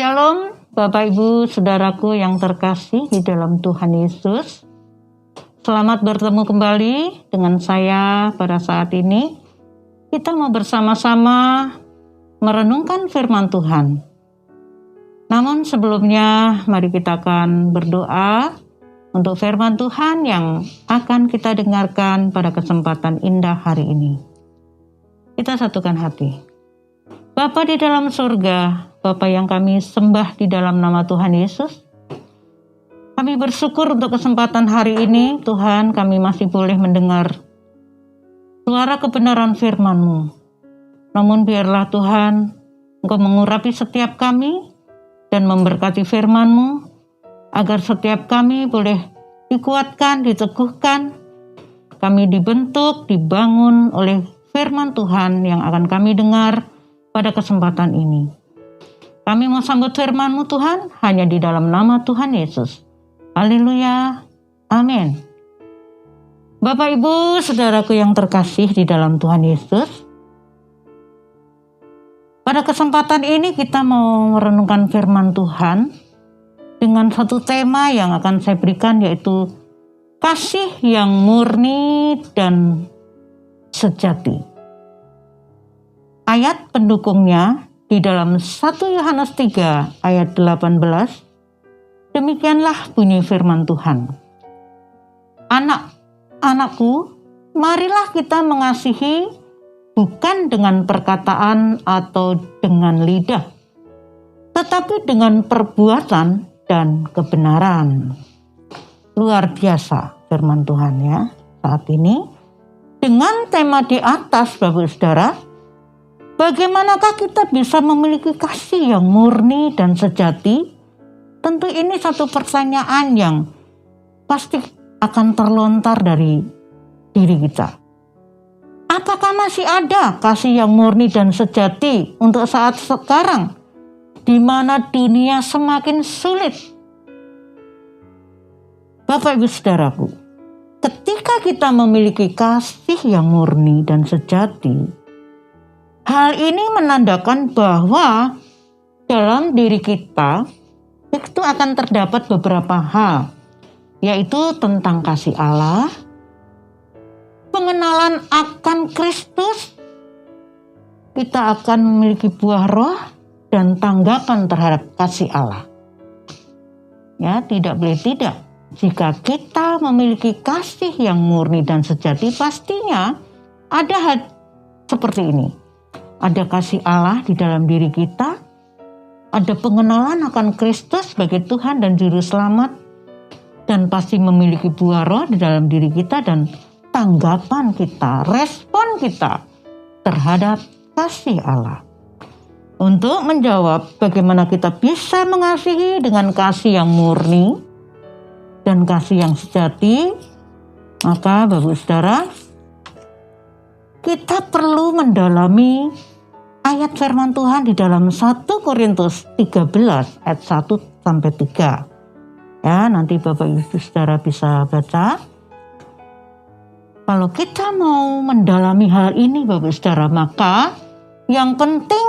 Shalom Bapak Ibu Saudaraku yang terkasih di dalam Tuhan Yesus. Selamat bertemu kembali dengan saya pada saat ini. Kita mau bersama-sama merenungkan firman Tuhan. Namun sebelumnya mari kita akan berdoa untuk firman Tuhan yang akan kita dengarkan pada kesempatan indah hari ini. Kita satukan hati. Bapa di dalam surga, Bapa yang kami sembah di dalam nama Tuhan Yesus, kami bersyukur untuk kesempatan hari ini. Tuhan, kami masih boleh mendengar suara kebenaran firman-Mu. Namun biarlah Tuhan, Engkau mengurapi setiap kami dan memberkati firman-Mu, agar setiap kami boleh dikuatkan, diteguhkan, kami dibentuk, dibangun oleh firman Tuhan yang akan kami dengar pada kesempatan ini. Kami mau sambut firman-Mu Tuhan, hanya di dalam nama Tuhan Yesus. Haleluya. Amin. Bapak Ibu Saudaraku yang terkasih di dalam Tuhan Yesus, pada kesempatan ini kita mau merenungkan firman Tuhan dengan satu tema yang akan saya berikan, yaitu kasih yang murni dan sejati. Ayat pendukungnya di dalam 1 Yohanes 3 ayat 18, demikianlah bunyi firman Tuhan. Anak-anakku, marilah kita mengasihi bukan dengan perkataan atau dengan lidah, tetapi dengan perbuatan dan kebenaran. Luar biasa firman Tuhan ya saat ini. Dengan tema di atas Bapak Saudara, bagaimanakah kita bisa memiliki kasih yang murni dan sejati? Tentu ini satu pertanyaan yang pasti akan terlontar dari diri kita. Apakah masih ada kasih yang murni dan sejati untuk saat sekarang, di mana dunia semakin sulit? Bapak Ibu Saudaraku, ketika kita memiliki kasih yang murni dan sejati, hal ini menandakan bahwa dalam diri kita itu akan terdapat beberapa hal, yaitu tentang kasih Allah, pengenalan akan Kristus, kita akan memiliki buah roh, dan tanggapan terhadap kasih Allah. Ya, tidak boleh tidak. Jika kita memiliki kasih yang murni dan sejati, pastinya ada hal seperti ini. Ada kasih Allah di dalam diri kita, ada pengenalan akan Kristus sebagai Tuhan dan Juru Selamat, dan pasti memiliki buah roh di dalam diri kita, dan tanggapan kita, respon kita terhadap kasih Allah. Untuk menjawab bagaimana kita bisa mengasihi dengan kasih yang murni dan kasih yang sejati, maka Bapak Saudara, kita perlu mendalami ayat firman Tuhan di dalam 1 Korintus 13 ayat 1 sampai 3. Ya, nanti Bapak Ibu Saudara bisa baca. Kalau kita mau mendalami hal ini Bapak Saudara, maka yang penting,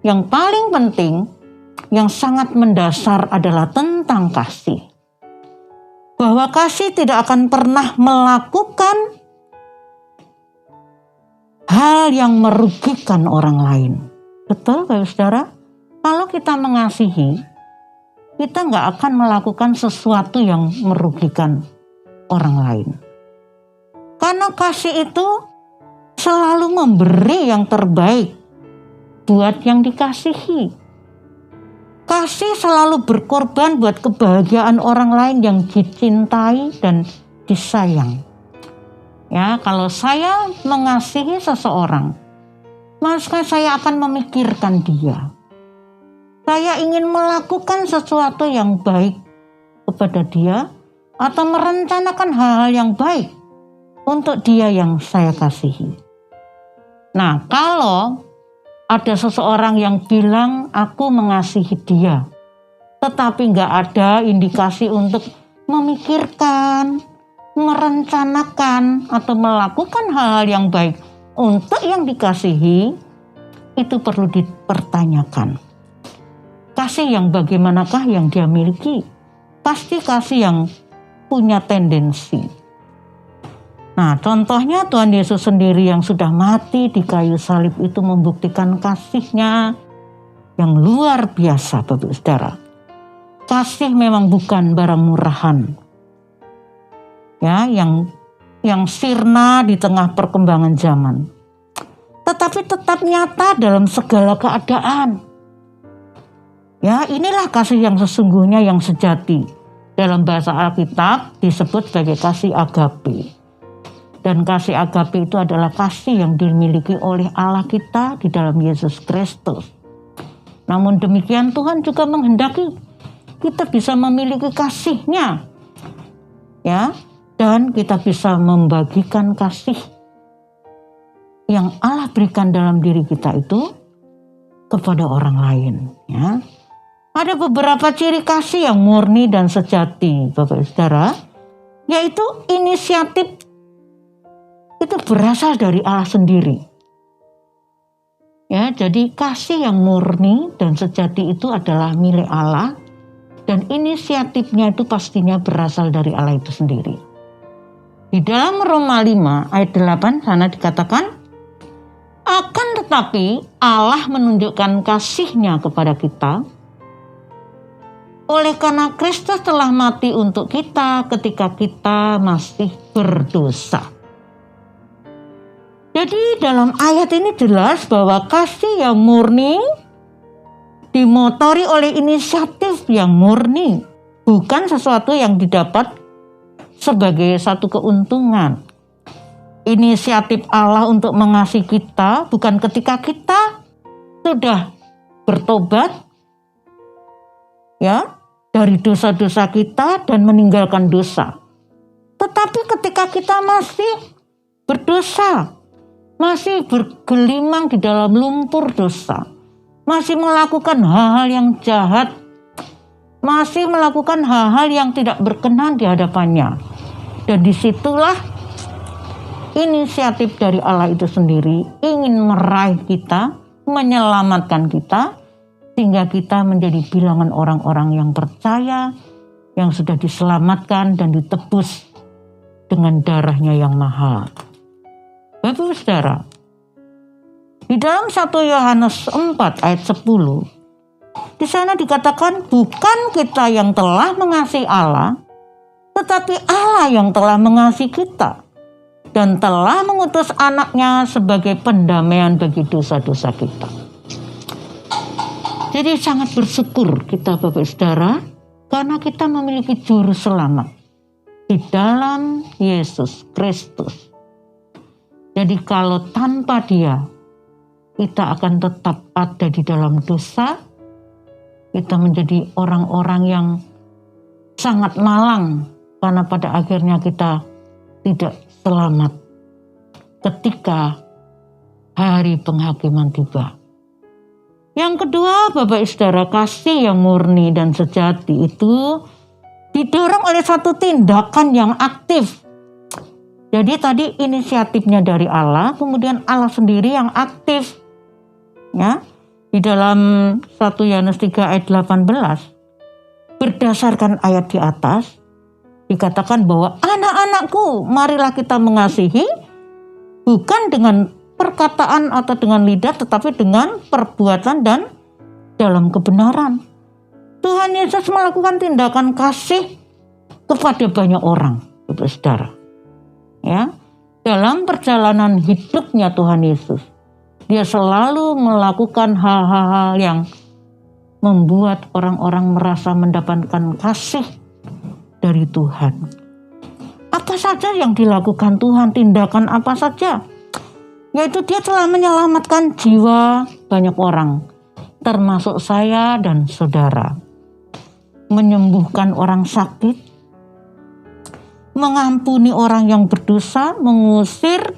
yang paling penting, yang sangat mendasar adalah tentang kasih. Bahwa kasih tidak akan pernah melakukan hal yang merugikan orang lain. Betul Bapak Saudara? Kalau kita mengasihi, kita nggak akan melakukan sesuatu yang merugikan orang lain. Karena kasih itu selalu memberi yang terbaik buat yang dikasihi. Kasih selalu berkorban buat kebahagiaan orang lain yang dicintai dan disayang. Ya, kalau saya mengasihi seseorang, maka saya akan memikirkan dia. Saya ingin melakukan sesuatu yang baik kepada dia, atau merencanakan hal-hal yang baik untuk dia yang saya kasihi. Nah, kalau ada seseorang yang bilang aku mengasihi dia, tetapi nggak ada indikasi untuk memikirkan, merencanakan, atau melakukan hal-hal yang baik untuk yang dikasihi, itu perlu dipertanyakan. kasih yang bagaimanakah yang dia miliki? Pasti kasih yang punya tendensi. Nah, contohnya Tuhan Yesus sendiri yang sudah mati di kayu salib itu membuktikan kasih-Nya yang luar biasa, Bapak Saudara. Kasih memang bukan barang murahan. Ya, yang sirna di tengah perkembangan zaman. Tetapi tetap nyata dalam segala keadaan. Ya, inilah kasih yang sesungguhnya yang sejati. Dalam bahasa Alkitab disebut sebagai kasih agape. Dan kasih agape itu adalah kasih yang dimiliki oleh Allah kita di dalam Yesus Kristus. Namun demikian Tuhan juga menghendaki kita bisa memiliki kasih-Nya. Ya, dan kita bisa membagikan kasih yang Allah berikan dalam diri kita itu kepada orang lain. Ya. Ada beberapa ciri kasih yang murni dan sejati, Bapak Saudara, yaitu inisiatif itu berasal dari Allah sendiri. Ya, jadi kasih yang murni dan sejati itu adalah milik Allah dan inisiatifnya itu pastinya berasal dari Allah itu sendiri. Di dalam Roma 5 ayat 8 sana dikatakan, akan tetapi Allah menunjukkan kasih-Nya kepada kita oleh karena Kristus telah mati untuk kita ketika kita masih berdosa. Jadi dalam ayat ini jelas bahwa kasih yang murni dimotori oleh inisiatif yang murni, bukan sesuatu yang didapat sebagai satu keuntungan. Inisiatif Allah untuk mengasihi kita bukan ketika kita sudah bertobat ya dari dosa-dosa kita dan meninggalkan dosa. Tetapi ketika kita masih berdosa, masih bergelimang di dalam lumpur dosa, masih melakukan hal-hal yang jahat, masih melakukan hal-hal yang tidak berkenan di hadapannya. Dan disitulah inisiatif dari Allah itu sendiri ingin meraih kita, menyelamatkan kita, sehingga kita menjadi bilangan orang-orang yang percaya, yang sudah diselamatkan dan ditebus dengan darah-Nya yang mahal. Bapak Saudara, di dalam 1 Yohanes 4 ayat 10, di sana dikatakan bukan kita yang telah mengasihi Allah, tetapi Allah yang telah mengasihi kita dan telah mengutus anak-Nya sebagai pendamaian bagi dosa-dosa kita. Jadi sangat bersyukur kita Bapak Saudara karena kita memiliki juru selamat di dalam Yesus Kristus. Jadi kalau tanpa Dia kita akan tetap ada di dalam dosa, kita menjadi orang-orang yang sangat malang karena pada akhirnya kita tidak selamat ketika hari penghakiman tiba. Yang kedua, Bapak Saudara, kasih yang murni dan sejati itu didorong oleh satu tindakan yang aktif. Jadi tadi inisiatifnya dari Allah, kemudian Allah sendiri yang aktif. Ya, di dalam 1 Yohanes 3 ayat 18, berdasarkan ayat di atas, dikatakan bahwa anak-anakku, marilah kita mengasihi, bukan dengan perkataan atau dengan lidah, tetapi dengan perbuatan dan dalam kebenaran. Tuhan Yesus melakukan tindakan kasih kepada banyak orang, Bapak Saudara. Ya, dalam perjalanan hidupnya Tuhan Yesus, Dia selalu melakukan hal-hal yang membuat orang-orang merasa mendapatkan kasih dari Tuhan. Apa saja yang dilakukan Tuhan, tindakan apa saja, yaitu Dia telah menyelamatkan jiwa banyak orang, termasuk saya dan saudara, menyembuhkan orang sakit, mengampuni orang yang berdosa, mengusir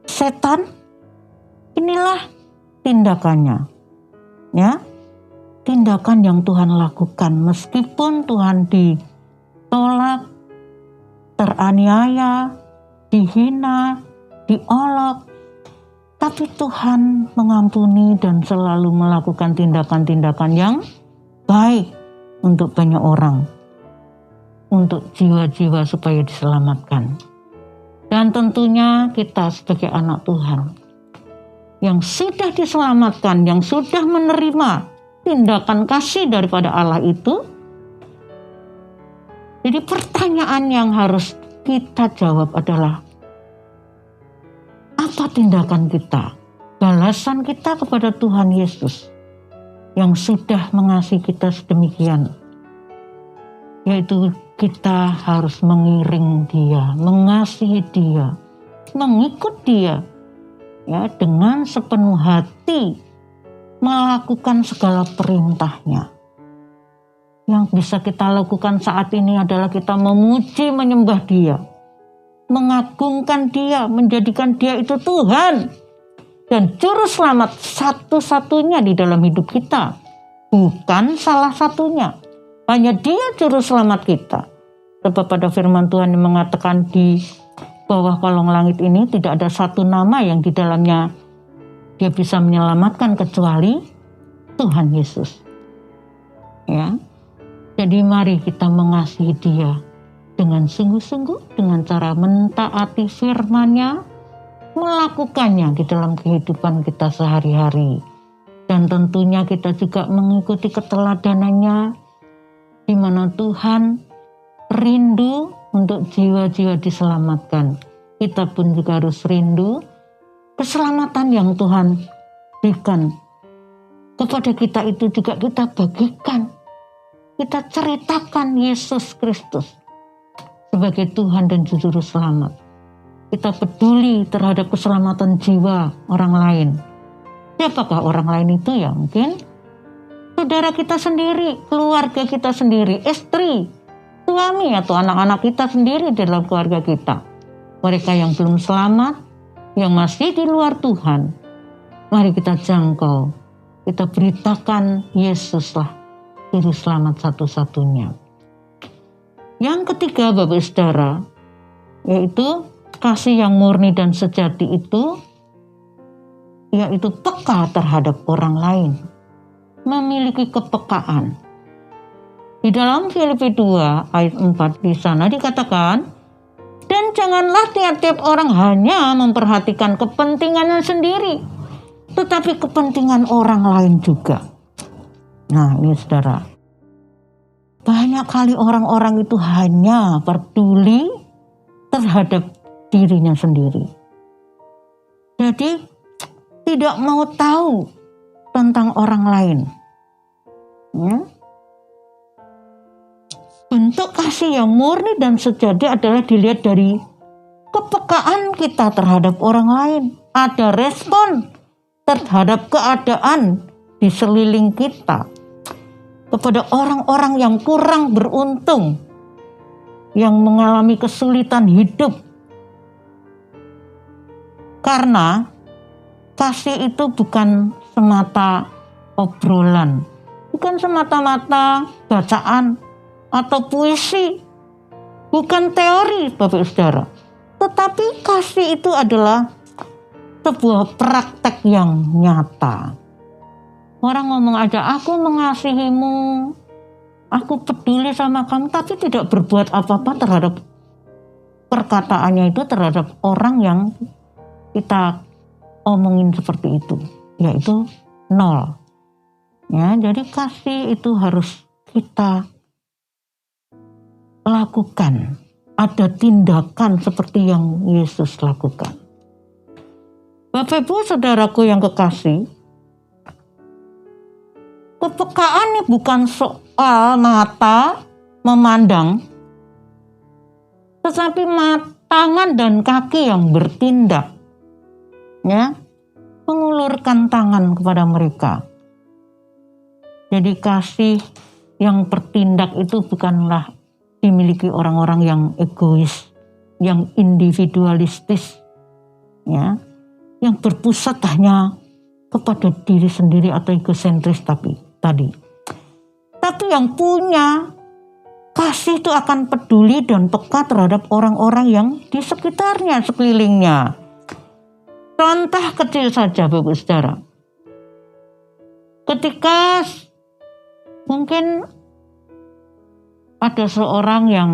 setan. Inilah tindakannya, ya, tindakan yang Tuhan lakukan meskipun Tuhan ditolak, teraniaya, dihina, diolok. Tapi Tuhan mengampuni dan selalu melakukan tindakan-tindakan yang baik untuk banyak orang, untuk jiwa-jiwa supaya diselamatkan. Dan tentunya kita sebagai anak Tuhan yang sudah diselamatkan, yang sudah menerima tindakan kasih daripada Allah itu. Jadi pertanyaan yang harus kita jawab adalah, apa tindakan kita, balasan kita kepada Tuhan Yesus yang sudah mengasihi kita sedemikian? Yaitu kita harus mengiring Dia, mengasihi Dia, mengikut Dia, ya, dengan sepenuh hati, melakukan segala perintahnya. Yang bisa kita lakukan saat ini adalah kita memuji, menyembah Dia, mengagungkan Dia, menjadikan Dia itu Tuhan dan juru selamat satu-satunya di dalam hidup kita, bukan salah satunya. Hanya Dia juru selamat kita. Sebab pada firman Tuhan yang mengatakan di bawah kolong langit ini tidak ada satu nama yang di dalamnya Dia bisa menyelamatkan kecuali Tuhan Yesus. Ya. Jadi mari kita mengasihi Dia dengan sungguh-sungguh, dengan cara mentaati firman-Nya, melakukannya di dalam kehidupan kita sehari-hari. Dan tentunya kita juga mengikuti keteladanannya, di mana Tuhan rindu untuk jiwa-jiwa diselamatkan. Kita pun juga harus rindu keselamatan yang Tuhan berikan kepada kita itu juga kita bagikan. Kita ceritakan Yesus Kristus sebagai Tuhan dan Juru Selamat. Kita peduli terhadap keselamatan jiwa orang lain. Siapakah orang lain itu? Ya mungkin saudara kita sendiri, keluarga kita sendiri, istri, suami atau anak-anak kita sendiri dalam keluarga kita. Mereka yang belum selamat, yang masih di luar Tuhan, mari kita jangkau. Kita beritakan Yesuslah Juru Selamat satu-satunya. Yang ketiga, Bapak Saudara, yaitu kasih yang murni dan sejati itu, yaitu peka terhadap orang lain, memiliki kepekaan. Di dalam Filipi 2 ayat 4 di sana dikatakan, dan janganlah tiap-tiap orang hanya memperhatikan kepentingannya sendiri, tetapi kepentingan orang lain juga. Nah ini saudara, banyak kali orang-orang itu hanya peduli terhadap dirinya sendiri. Jadi tidak mau tahu tentang orang lain. Ya. Bentuk kasih yang murni dan sejati adalah dilihat dari kepekaan kita terhadap orang lain. Ada respon terhadap keadaan di sekeliling kita. Kepada orang-orang yang kurang beruntung, yang mengalami kesulitan hidup. Karena kasih itu bukan semata obrolan, bukan semata-mata bacaan atau puisi, bukan teori Bapak Saudara. Tetapi kasih itu adalah sebuah praktek yang nyata. Orang ngomong aja, aku mengasihimu, aku peduli sama kamu, tapi tidak berbuat apa-apa terhadap perkataannya itu terhadap orang yang kita omongin seperti itu, yaitu nol. Ya, jadi kasih itu harus kita lakukan. Ada tindakan seperti yang Yesus lakukan. Bapak Ibu saudaraku yang kekasih, kepekaan ini bukan soal mata memandang, tetapi tangan dan kaki yang bertindak, ya, mengulurkan tangan kepada mereka. Jadi kasih yang bertindak itu bukanlah dimiliki orang-orang yang egois, yang individualistis, ya, yang berpusat hanya kepada diri sendiri atau egosentris tadi. Tapi yang punya kasih itu akan peduli dan peka terhadap orang-orang yang di sekitarnya, sekelilingnya. Contoh kecil saja Bapak Saudara. Ketika mungkin ada seorang yang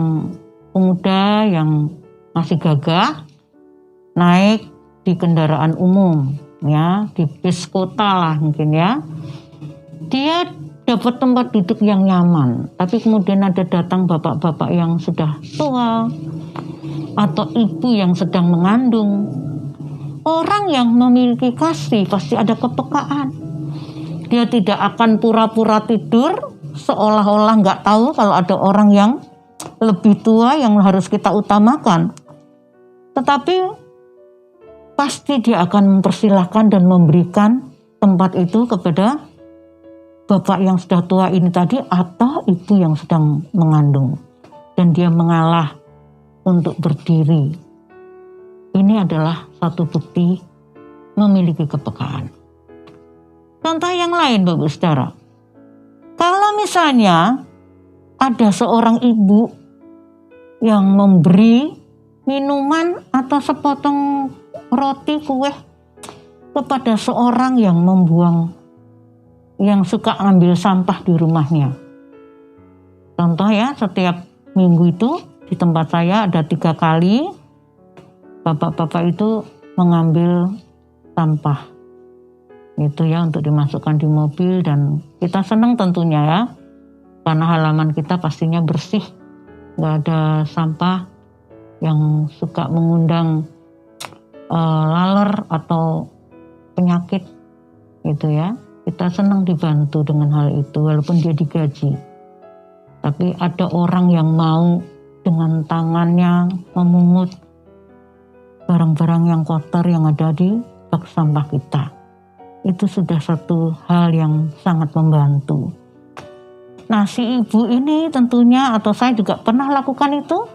pemuda yang masih gagah naik di kendaraan umum, ya, di bis kota lah mungkin ya. Dia dapat tempat duduk yang nyaman, tapi kemudian ada datang bapak-bapak yang sudah tua atau ibu yang sedang mengandung. Orang yang memiliki kasih pasti ada kepekaan. Dia tidak akan pura-pura tidur seolah-olah nggak tahu kalau ada orang yang lebih tua yang harus kita utamakan. Tetapi pasti dia akan mempersilahkan dan memberikan tempat itu kepada bapak yang sudah tua ini tadi atau ibu yang sedang mengandung. Dan dia mengalah untuk berdiri. Ini adalah satu bukti memiliki kepekaan. Contoh yang lain Bapak Saudara. Kalau misalnya ada seorang ibu yang memberi minuman atau sepotong roti kue kepada seorang yang suka ambil sampah di rumahnya. Contoh ya, setiap minggu itu di tempat saya ada 3 kali bapak-bapak itu mengambil sampah itu ya untuk dimasukkan di mobil, dan kita senang tentunya ya karena halaman kita pastinya bersih, nggak ada sampah yang suka mengundang laler atau penyakit gitu ya. Kita senang dibantu dengan hal itu walaupun dia digaji, tapi ada orang yang mau dengan tangannya memungut barang-barang yang kotor yang ada di bak sampah kita. Itu sudah satu hal yang sangat membantu. Nah, si ibu ini tentunya, atau saya juga pernah lakukan itu,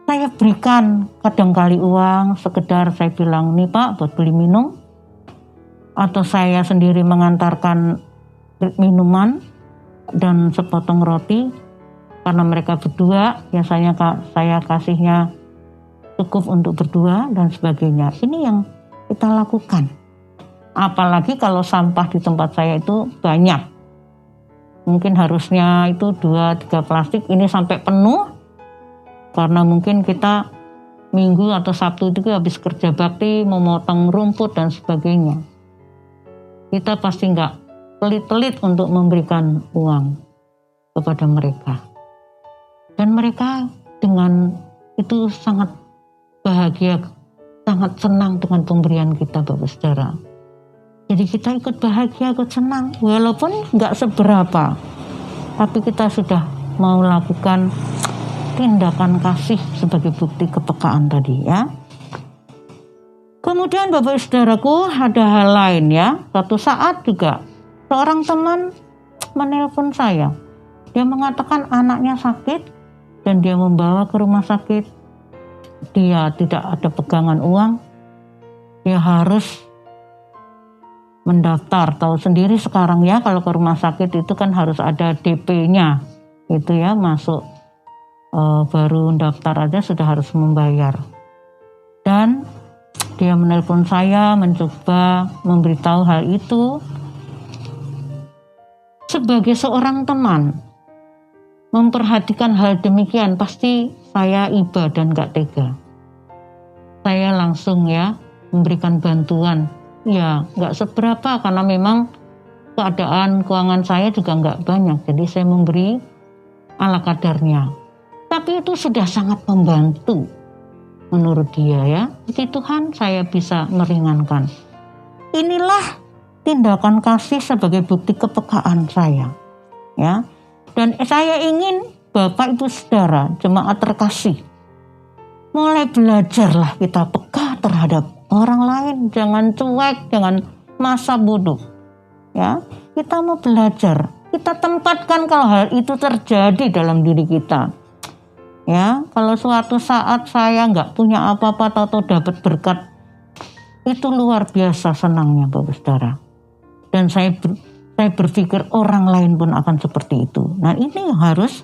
saya berikan kadangkali uang, sekedar saya bilang, nih Pak buat beli minum, atau saya sendiri mengantarkan minuman dan sepotong roti, karena mereka berdua, biasanya saya kasihnya cukup untuk berdua dan sebagainya. Ini yang kita lakukan. Apalagi kalau sampah di tempat saya itu banyak. Mungkin harusnya itu 2-3 plastik, ini sampai penuh. Karena mungkin kita Minggu atau Sabtu itu habis kerja bakti, memotong rumput dan sebagainya. Kita pasti nggak pelit-pelit untuk memberikan uang kepada mereka. Dan mereka dengan itu sangat bahagia, sangat senang dengan pemberian kita Bapak Saudara. Jadi kita ikut bahagia, ikut senang, walaupun nggak seberapa, tapi kita sudah mau lakukan tindakan kasih sebagai bukti kepekaan tadi ya. Kemudian Bapak Saudaraku, ada hal lain ya. Suatu saat juga seorang teman menelpon saya. Dia mengatakan anaknya sakit dan dia membawa ke rumah sakit. Dia tidak ada pegangan uang, dia harus mendaftar. Tahu sendiri sekarang ya, kalau ke rumah sakit itu kan harus ada DP-nya, itu ya, masuk baru daftar aja sudah harus membayar. Dan dia menelpon saya, mencoba memberitahu hal itu. Sebagai seorang teman, memperhatikan hal demikian, pasti saya iba dan gak tega. Saya langsung ya memberikan bantuan. Ya gak seberapa karena memang keadaan keuangan saya juga gak banyak. Jadi saya memberi ala kadarnya. Tapi itu sudah sangat membantu menurut dia ya. Puji Tuhan saya bisa meringankan. Inilah tindakan kasih sebagai bukti kepekaan saya. Ya. Dan saya ingin Bapak Ibu Saudara, jemaat terkasih, mulai belajarlah kita peka terhadap orang lain, jangan cuek, jangan masa bodoh. Ya, kita mau belajar, kita tempatkan kalau hal itu terjadi dalam diri kita. Ya, kalau suatu saat saya nggak punya apa-apa atau dapat berkat, itu luar biasa senangnya Bapak Saudara. Dan saya berpikir orang lain pun akan seperti itu. Nah, ini yang harus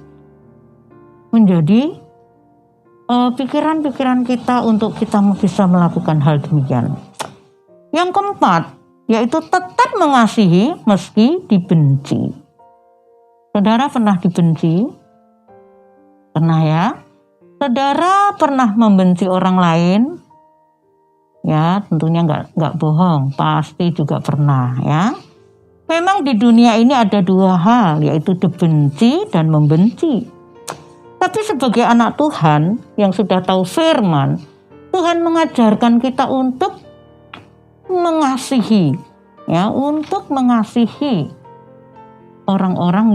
menjadi pikiran-pikiran kita untuk kita bisa melakukan hal demikian. Yang keempat, yaitu tetap mengasihi meski dibenci. Saudara pernah dibenci? Pernah ya? Saudara pernah membenci orang lain? Ya, tentunya nggak bohong, pasti juga pernah ya. Memang di dunia ini ada dua hal, yaitu dibenci dan membenci. Tapi sebagai anak Tuhan yang sudah tahu firman, Tuhan mengajarkan kita untuk mengasihi, ya, untuk mengasihi orang-orang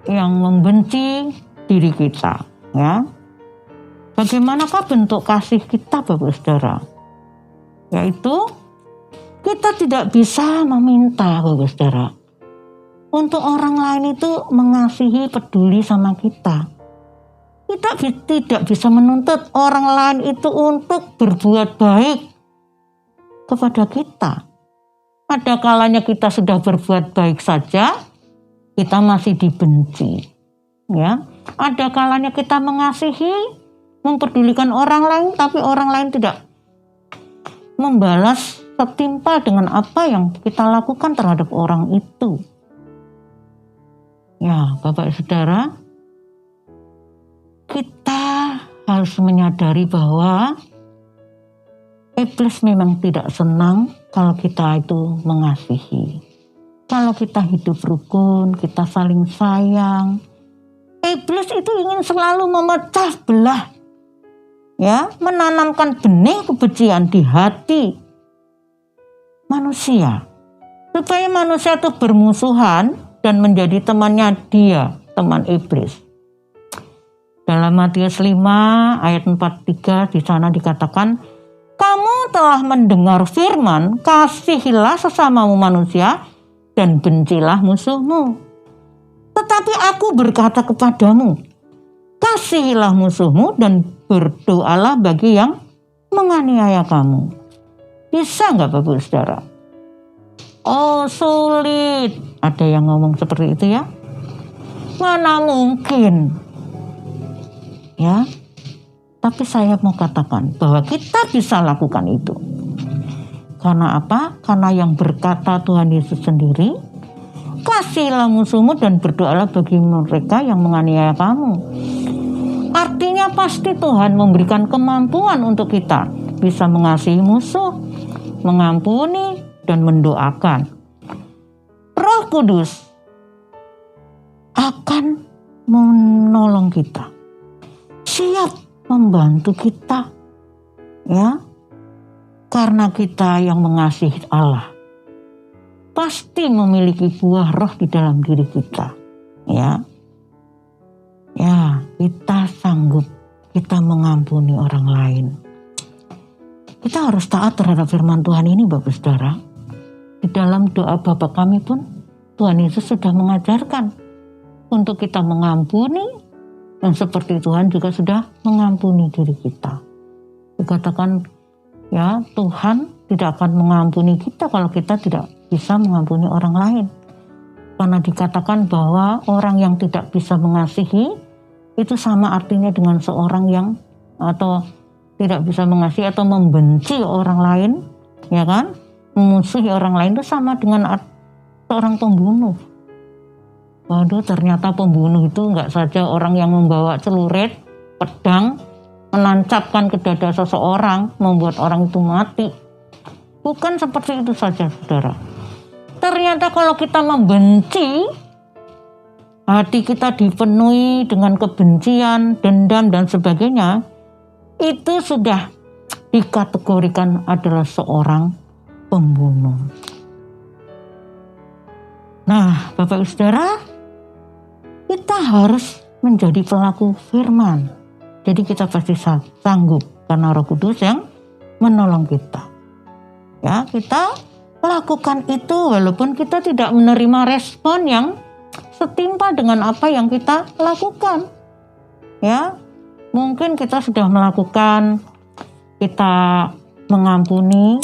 yang membenci diri kita, ya. Bagaimanakah bentuk kasih kita, Bapak Saudara? Yaitu kita tidak bisa meminta, Bapak Saudara, untuk orang lain itu mengasihi, peduli sama kita. Kita tidak bisa menuntut orang lain itu untuk berbuat baik kepada kita. Ada kalanya kita sudah berbuat baik saja, kita masih dibenci. Ya, ada kalanya kita mengasihi, mempedulikan orang lain, tapi orang lain tidak membalas setimpal dengan apa yang kita lakukan terhadap orang itu. Ya, Bapak Saudara, kita harus menyadari bahwa iblis memang tidak senang kalau kita itu mengasihi. Kalau kita hidup rukun, kita saling sayang. Iblis itu ingin selalu memecah belah, ya, menanamkan benih kebencian di hati manusia, supaya manusia itu bermusuhan dan menjadi temannya dia, teman iblis. Dalam Matius 5 ayat 43 di sana dikatakan, kamu telah mendengar firman, kasihilah sesamamu manusia dan bencilah musuhmu. Tetapi aku berkata kepadamu, kasihilah musuhmu dan berdoalah bagi yang menganiaya kamu. Bisa nggak Bapak Saudara? Oh, sulit. Ada yang ngomong seperti itu ya? Mana mungkin? Ya, tapi saya mau katakan bahwa kita bisa lakukan itu. Karena apa? Karena yang berkata Tuhan Yesus sendiri, kasihilah musuhmu dan berdoalah bagi mereka yang menganiaya kamu. Artinya pasti Tuhan memberikan kemampuan untuk kita bisa mengasihi musuh, mengampuni, dan mendoakan. Roh Kudus akan menolong kita, siap membantu kita, ya, karena kita yang mengasihi Allah pasti memiliki buah roh di dalam diri kita, ya, kita sanggup, kita mengampuni orang lain. Kita harus taat terhadap firman Tuhan ini, Bapak Saudara. Di dalam doa Bapa kami pun Tuhan Yesus sudah mengajarkan untuk kita mengampuni, dan seperti Tuhan juga sudah mengampuni diri kita. Dikatakan, ya, Tuhan tidak akan mengampuni kita kalau kita tidak bisa mengampuni orang lain. Karena dikatakan bahwa orang yang tidak bisa mengasihi itu sama artinya dengan seorang yang atau tidak bisa mengasihi atau membenci orang lain, ya kan? Memusuhi orang lain itu sama dengan seorang pembunuh. Waduh, ternyata pembunuh itu enggak saja orang yang membawa celurit, pedang, menancapkan ke dada seseorang, membuat orang itu mati. Bukan seperti itu saja, saudara. Ternyata kalau kita membenci, hati kita dipenuhi dengan kebencian, dendam, dan sebagainya, itu sudah dikategorikan adalah seorang pembunuh. Nah, Bapak Saudara, kita harus menjadi pelaku firman. Jadi kita pasti sanggup karena Roh Kudus yang menolong kita. Ya, kita lakukan itu walaupun kita tidak menerima respon yang setimpal dengan apa yang kita lakukan. Ya, mungkin kita sudah melakukan, kita mengampuni,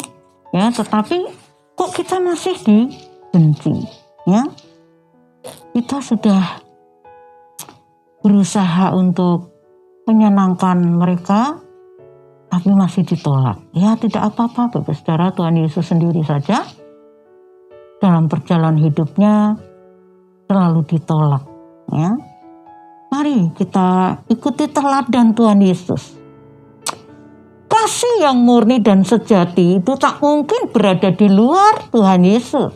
ya, tetapi kok kita masih dibenci, ya? Kita sudah berusaha untuk menyenangkan mereka, tapi masih ditolak. Ya tidak apa-apa Bapak Saudara, Tuhan Yesus sendiri saja dalam perjalanan hidupnya selalu ditolak. Ya, mari kita ikuti teladan Tuhan Yesus. Kasih yang murni dan sejati itu tak mungkin berada di luar Tuhan Yesus.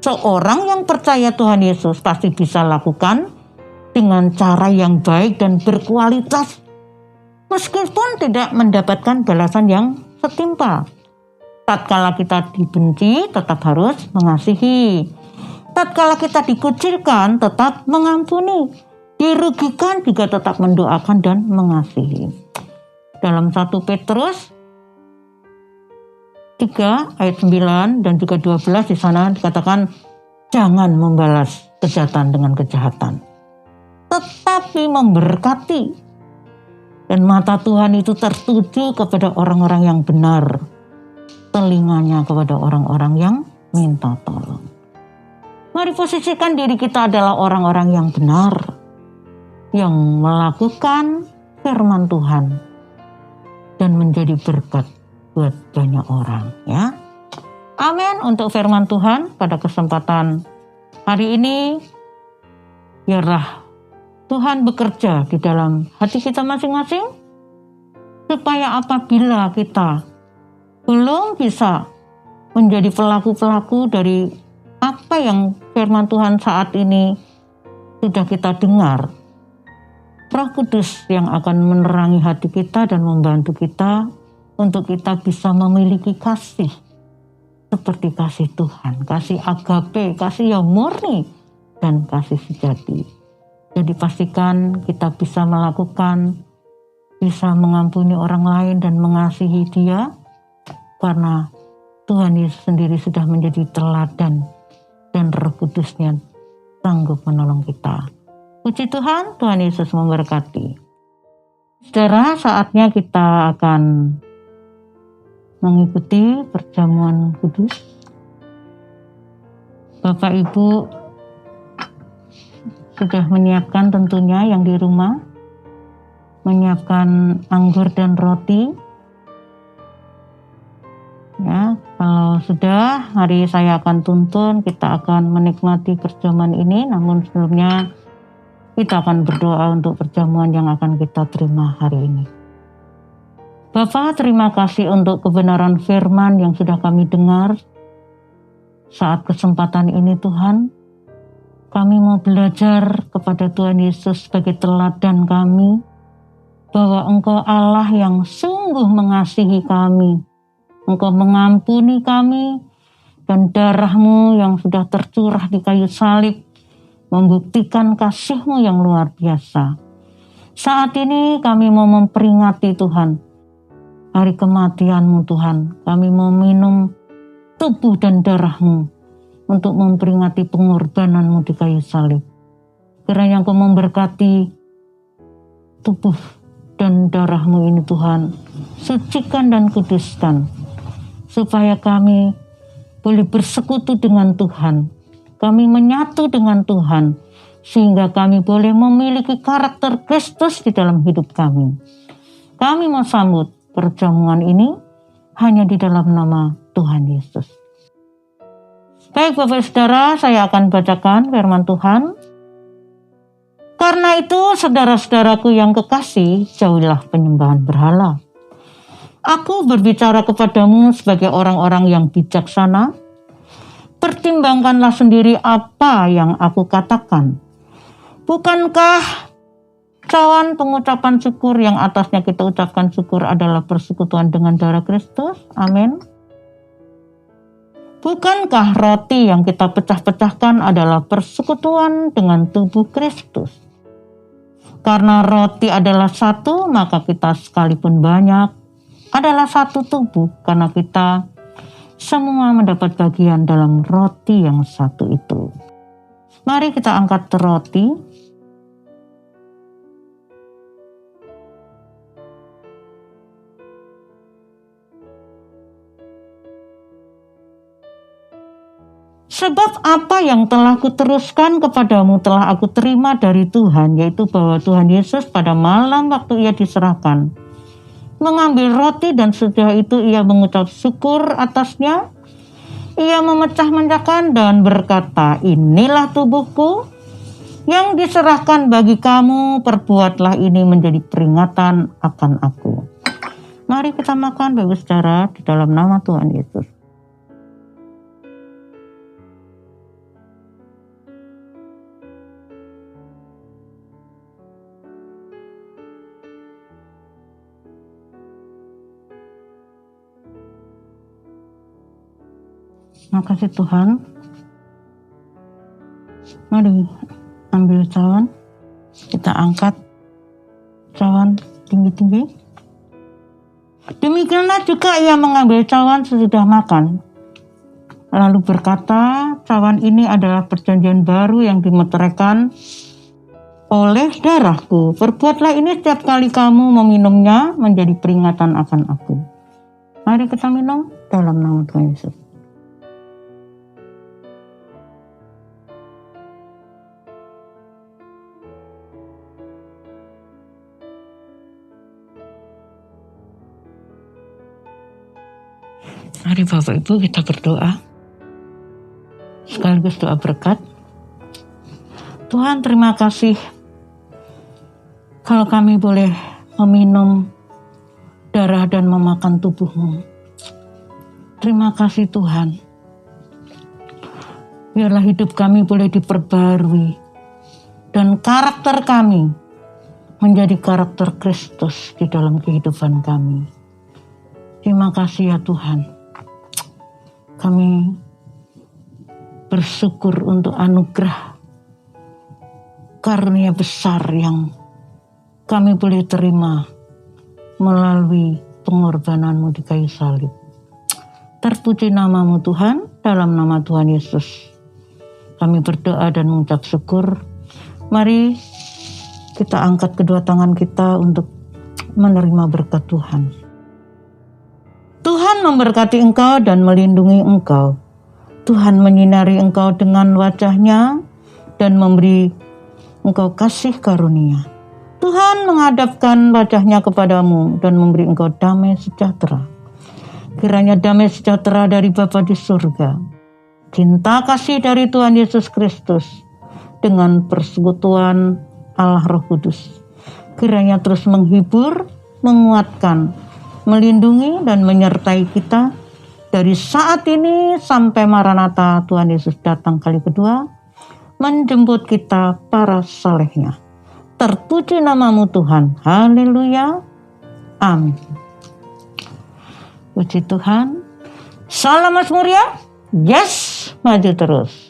Seorang yang percaya Tuhan Yesus pasti bisa lakukan dengan cara yang baik dan berkualitas, meskipun tidak mendapatkan balasan yang setimpal. Tatkala kita dibenci, tetap harus mengasihi. Tatkala kita dikucilkan, tetap mengampuni. Dirugikan juga tetap mendoakan dan mengasihi. Dalam 1 Petrus 3 ayat 9 dan juga 12 di sana dikatakan, jangan membalas kejahatan dengan kejahatan, tetapi memberkati. Dan mata Tuhan itu tertuju kepada orang-orang yang benar, telinganya kepada orang-orang yang minta tolong. Mari posisikan diri kita adalah orang-orang yang benar, yang melakukan firman Tuhan dan menjadi berkat buat banyak orang, ya. Amin. Untuk firman Tuhan pada kesempatan hari ini, biarlah Tuhan bekerja di dalam hati kita masing-masing, supaya apabila kita belum bisa menjadi pelaku-pelaku dari apa yang firman Tuhan saat ini sudah kita dengar, Roh Kudus yang akan menerangi hati kita dan membantu kita untuk kita bisa memiliki kasih seperti kasih Tuhan, kasih agape, kasih yang murni dan kasih sejati. Jadi pastikan kita bisa melakukan, bisa mengampuni orang lain dan mengasihi dia, karena Tuhan Yesus sendiri sudah menjadi teladan dan Roh Kudusnya sanggup menolong kita. Puji Tuhan, Tuhan Yesus memberkati. Saudara, saatnya kita akan mengikuti perjamuan kudus. Bapak Ibu sudah menyiapkan tentunya yang di rumah, menyiapkan anggur dan roti. Ya, kalau sudah, hari saya akan tuntun, kita akan menikmati perjamuan ini. Namun sebelumnya kita akan berdoa untuk perjamuan yang akan kita terima hari ini. Bapa, terima kasih untuk kebenaran firman yang sudah kami dengar. Saat kesempatan ini Tuhan, kami mau belajar kepada Tuhan Yesus sebagai teladan kami, bahwa Engkau Allah yang sungguh mengasihi kami. Engkau mengampuni kami, dan darah-Mu yang sudah tercurah di kayu salib membuktikan kasih-Mu yang luar biasa. Saat ini kami mau memperingati Tuhan, hari kematian-Mu Tuhan. Kami mau minum tubuh dan darah-Mu untuk memperingati pengorbanan-Mu di kayu salib. Kiranya Engkau memberkati tubuh dan darah-Mu ini Tuhan, sucikan dan kuduskan, supaya kami boleh bersekutu dengan Tuhan. Kami menyatu dengan Tuhan, sehingga kami boleh memiliki karakter Kristus di dalam hidup kami. Kami mau sambut perjamuan ini hanya di dalam nama Tuhan Yesus. Baik Bapak Saudara, saya akan bacakan firman Tuhan. Karena itu saudara-saudaraku yang kekasih, jauhilah penyembahan berhala. Aku berbicara kepadamu sebagai orang-orang yang bijaksana. Pertimbangkanlah sendiri apa yang aku katakan. Bukankah cawan pengucapan syukur yang atasnya kita ucapkan syukur adalah persekutuan dengan darah Kristus? Amin. Bukankah roti yang kita pecah-pecahkan adalah persekutuan dengan tubuh Kristus? Karena roti adalah satu, maka kita sekalipun banyak adalah satu tubuh, karena kita semua mendapat bagian dalam roti yang satu itu. Mari kita angkat roti. Sebab apa yang telah kuteruskan kepadamu telah aku terima dari Tuhan, yaitu bahwa Tuhan Yesus pada malam waktu ia diserahkan, mengambil roti dan setelah itu ia mengucap syukur atasnya. Ia memecah-mecahkan dan berkata, inilah tubuhku yang diserahkan bagi kamu, perbuatlah ini menjadi peringatan akan aku. Mari kita makan Bapak Saudara di dalam nama Tuhan Yesus. Makasih Tuhan. Mari ambil cawan. Kita angkat cawan tinggi-tinggi. Demikianlah juga ia mengambil cawan sesudah makan. Lalu berkata, cawan ini adalah perjanjian baru yang dimeteraikan oleh darahku. Perbuatlah ini setiap kali kamu meminumnya menjadi peringatan akan aku. Mari kita minum dalam nama Tuhan Yesus. Mari Bapak Ibu kita berdoa. Sekaligus doa berkat. Tuhan terima kasih kalau kami boleh meminum darah dan memakan tubuh-Mu. Terima kasih Tuhan. Biarlah hidup kami boleh diperbarui dan karakter kami menjadi karakter Kristus di dalam kehidupan kami. Terima kasih ya Tuhan. Kami bersyukur untuk anugerah karunia besar yang kami boleh terima melalui pengorbanan-Mu di kayu salib. Terpuji nama-Mu Tuhan, dalam nama Tuhan Yesus. Kami berdoa dan mengucap syukur. Mari kita angkat kedua tangan kita untuk menerima berkat Tuhan. Tuhan memberkati engkau dan melindungi engkau. Tuhan menyinari engkau dengan wajah-Nya dan memberi engkau kasih karunia. Tuhan menghadapkan wajah-Nya kepadamu dan memberi engkau damai sejahtera. Kiranya damai sejahtera dari Bapa di surga, cinta kasih dari Tuhan Yesus Kristus, dengan persekutuan Allah Roh Kudus, kiranya terus menghibur, menguatkan, melindungi dan menyertai kita dari saat ini sampai Maranatha Tuhan Yesus datang kali kedua, menjemput kita para salehnya. Terpuji nama-Mu Tuhan. Haleluya. Amin. Puji Tuhan. Salam Mas Muria. Yes, maju terus.